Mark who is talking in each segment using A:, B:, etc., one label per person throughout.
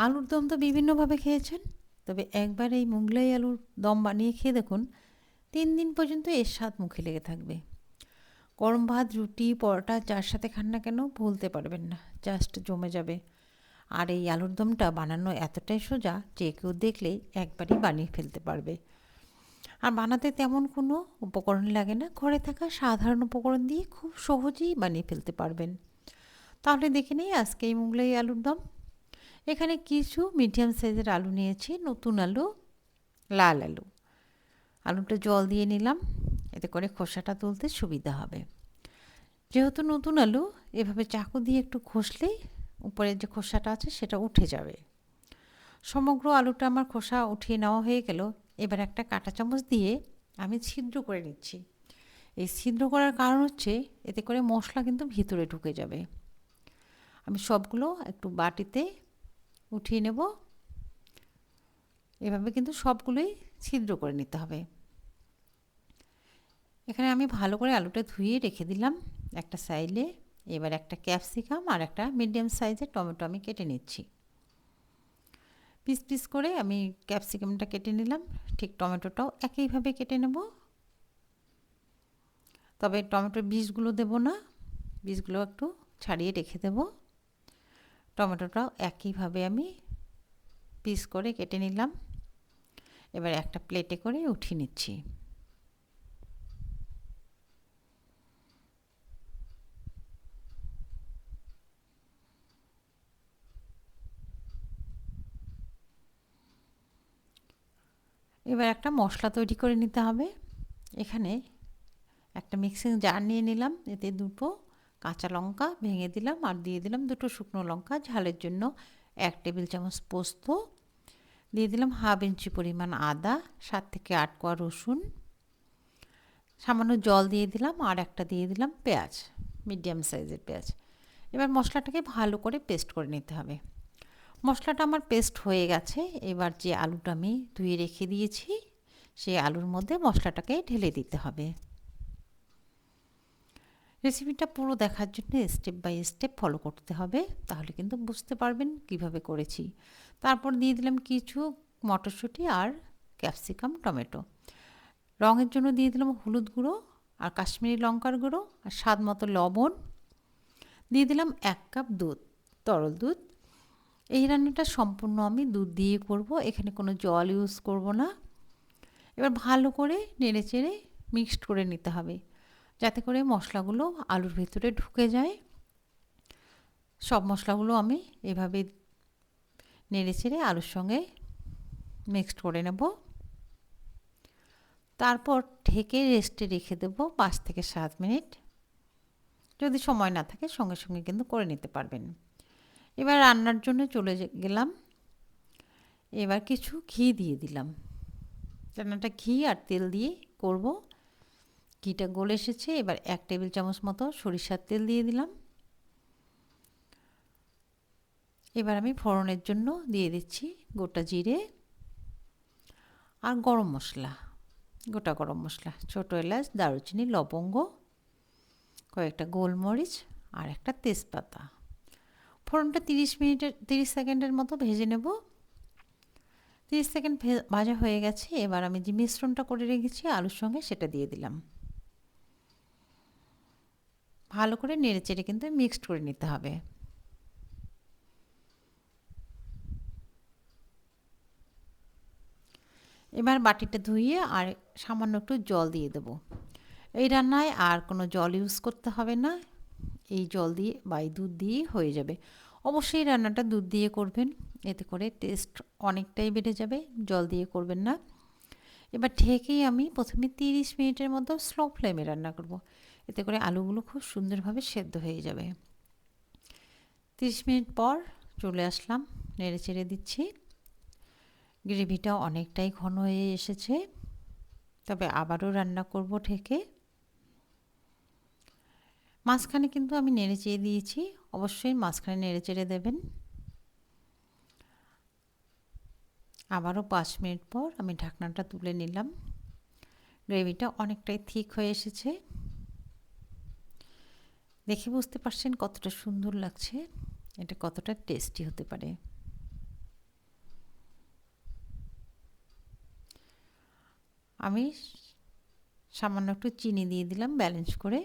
A: আলুর দম তো বিভিন্নভাবে খেয়েছেন, তবে একবার এই মোগলাই আলুর দম বানিয়ে খেয়ে দেখুন, 3 দিন পর্যন্ত এর স্বাদ মুখে লেগে থাকবে। গরম ভাত, রুটি, পরোটা যার সাথে খান না কেন ভুলতে পারবেন না, জাস্ট জমে যাবে। আর এই আলুর দমটা বানানো এতটাই সোজা যে কেউ দেখলেই একবারই বানিয়ে ফেলতে পারবে। আর বানাতে তেমন কোনো উপকরণ লাগে না, ঘরে থাকা সাধারণ উপকরণ দিয়ে খুব সহজেই বানিয়ে ফেলতে পারবেন। তাহলে দেখে নিই আজকে এই মোগলাই আলুর দম। এখানে কিছু মিডিয়াম সাইজের আলু নিয়েছি, নতুন আলু, লাল আলু। আলুটা জল দিয়ে নিলাম, এতে করে খোসাটা তুলতে সুবিধা হবে। যেহেতু নতুন আলু, এভাবে চাকু দিয়ে একটু ঘষলেই উপরের যে খোসাটা আছে সেটা উঠে যাবে। সমগ্র আলুটা আমার খোসা উঠিয়ে নেওয়া হয়ে গেল। এবার একটা কাঁটা চামচ দিয়ে আমি ছিদ্র করে নিচ্ছি। এই ছিদ্র করার কারণ হচ্ছে এতে করে মশলা কিন্তু ভিতরে ঢুকে যাবে। আমি সবগুলো একটু বাটিতে উঠিয়ে নেব। এভাবে কিন্তু সবগুলোই ছিদ্র করে নিতে হবে। এখানে আমি ভালো করে আলুটা ধুয়ে রেখে দিলাম একটা সাইডে। এবার একটা ক্যাপসিকাম আর একটা মিডিয়াম সাইজের টমেটো আমি কেটে নিচ্ছি। পিস পিস করে আমি ক্যাপসিকামটা কেটে নিলাম, ঠিক টমেটোটাও একইভাবে কেটে নেব। তবে টমেটোর বীজগুলো দেব না, বীজগুলো একটু ছাড়িয়ে রেখে দেব। টমেটোটাও একইভাবে আমি পিস করে কেটে নিলাম। এবার একটা প্লেটে করে উঠিয়ে নিচ্ছি। এবার একটা মশলা তৈরি করে নিতে হবে। এখানে একটা মিক্সিং জার নিয়ে নিলাম, এতে দুটো কাঁচা লঙ্কা ভেঙে দিলাম আর দিয়ে দিলাম দুটো শুকনো লঙ্কা ঝালের জন্য, 1 টেবিল চামচ পোস্ত, দিয়ে দিলাম হাফ ইঞ্চি পরিমাণ আদা, 7 থেকে 8 কোয়া রসুন, সামান্য জল দিয়ে দিলাম আর একটা দিয়ে দিলাম পেঁয়াজ, মিডিয়াম সাইজের পেঁয়াজ। এবার মশলাটাকে ভালো করে পেস্ট করে নিতে হবে। মশলাটা আমার পেস্ট হয়ে গেছে। এবার যে আলুটা আমি ধুয়ে রেখে দিয়েছি সেই আলুর মধ্যে মশলাটাকে ঢেলে দিতে হবে। রেসিপিটা পুরো দেখার জন্য স্টেপ বাই স্টেপ ফলো করতে হবে, তাহলে কিন্তু বুঝতে পারবেন কিভাবে করেছি। তারপর দিয়ে দিলাম কিছু মটরশুঁটি আর ক্যাপসিকাম, টমেটো। রঙের জন্য দিয়ে দিলাম হলুদ গুঁড়ো আর কাশ্মীরি লঙ্কার গুঁড়ো আর স্বাদ মতো লবণ। দিয়ে দিলাম 1 কাপ দুধ, তরল দুধ। এই রান্নাটা সম্পূর্ণ আমি দুধ দিয়ে করব, এখানে কোনো জল ইউজ করব না। এবার ভালো করে নেড়েচেড়ে মিক্সড করে নিতে হবে, যাতে করে মশলাগুলো আলুর ভেতরে ঢুকে যায়। সব মশলাগুলো আমি এভাবে নেড়েচেড়ে আলুর সঙ্গে মিক্সড করে নেব। তারপর ঢেকে রেস্টে রেখে দেব 5 থেকে 7 মিনিট। যদি সময় না থাকে সঙ্গে সঙ্গে কিন্তু করে নিতে পারবেন। এবার রান্নার জন্য চলে গেলাম। এবার কিছু ঘি দিয়ে দিলাম। রান্নাটা ঘি আর তেল দিয়ে করব। ঘিটা গলে এসেছে, এবার 1 টেবিল চামচ মতো সরিষার তেল দিয়ে দিলাম। এবার আমি ফোড়নের জন্য দিয়ে দিচ্ছি গোটা জিরে আর গরম মশলা, গোটা গরম মশলা, ছোট এলাচ, দারুচিনি, লবঙ্গ, কয়েকটা গোলমরিচ আর একটা তেজপাতা। ফোড়নটা 30 সেকেন্ডের মতো ভেজে নেব। 30 সেকেন্ড ভাজা হয়ে গেছে। এবার আমি যে মিশ্রণটা করে রেখেছি আলুর সঙ্গে সেটা দিয়ে দিলাম। ভালো করে নেড়েচেড়ে কিন্তু মিক্সড করে নিতে হবে। এবার বাটিটা ধুইয়ে আর সামান্য একটু জল দিয়ে দেব। এই রান্নায় আর কোনো জল ইউজ করতে হবে না, এই জল দিয়ে বা এই দুধ দিয়েই হয়ে যাবে। অবশ্যই রান্নাটা দুধ দিয়ে করবেন, এতে করে টেস্ট অনেকটাই বেড়ে যাবে, জল দিয়ে করবেন না। এবার ঢেকেই আমি প্রথমে 30 মিনিটের মতো স্লো ফ্লেমে রান্না করব, এতে করে আলুগুলো খুব সুন্দরভাবে সেদ্ধ হয়ে যাবে। 30 মিনিট পর চলে আসলাম, নেড়ে চেড়ে দিচ্ছি। গ্রেভিটা অনেকটাই ঘন হয়ে এসেছে, তবে আবারও রান্না করব ঢেকে। মাঝখানে কিন্তু আমি নেড়ে চেড়ে দিয়েছি, অবশ্যই মাঝখানে নেড়ে চেড়ে দেবেন। আবারও 5 মিনিট পর আমি ঢাকনাটা তুলে নিলাম। গ্রেভিটা অনেকটাই থিক হয়ে এসেছে, দেখে বুঝতে পারছেন কতটা সুন্দর লাগছে, এটা কতটা টেস্টি হতে পারে। আমি সামান্য একটু চিনি দিয়ে দিলাম ব্যালেন্স করে।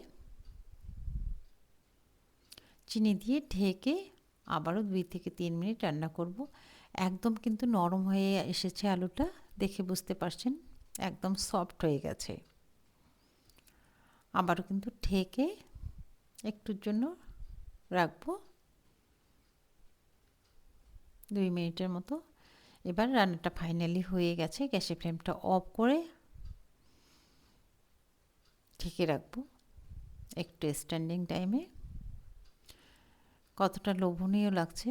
A: চিনি দিয়ে ঢেকে আবারও 2 থেকে 3 মিনিট রান্না করব। একদম কিন্তু নরম হয়ে এসেছে আলুটা, দেখে বুঝতে পারছেন একদম সফট হয়ে গেছে। আবারও কিন্তু ঢেকে একটুর জন্য রাখবো 2 মিনিটের মতো। এবার রান্নাটা ফাইনালি হয়ে গেছে। গ্যাসের ফ্লেমটা অফ করে ঢেকে রাখবো একটু স্ট্যান্ডিং টাইমে। কতটা লোভনীয় লাগছে।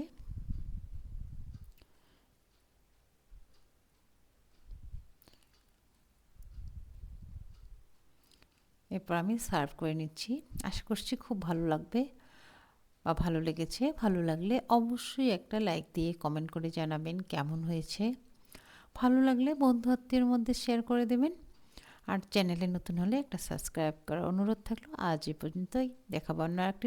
A: এরপর আমি সার্ভ করে নিচ্ছি। আশা করছি খুব ভালো লাগবে বা ভালো লেগেছে। ভালো লাগলে অবশ্যই একটা লাইক দিয়ে কমেন্ট করে জানাবেন কেমন হয়েছে। ভালো লাগলে বন্ধু আত্মীয়ের মধ্যে শেয়ার করে দেবেন। আর চ্যানেলে নতুন হলে একটা সাবস্ক্রাইব করার অনুরোধ থাকলো। আজ এ পর্যন্তই। দেখা হবে অন্য একটি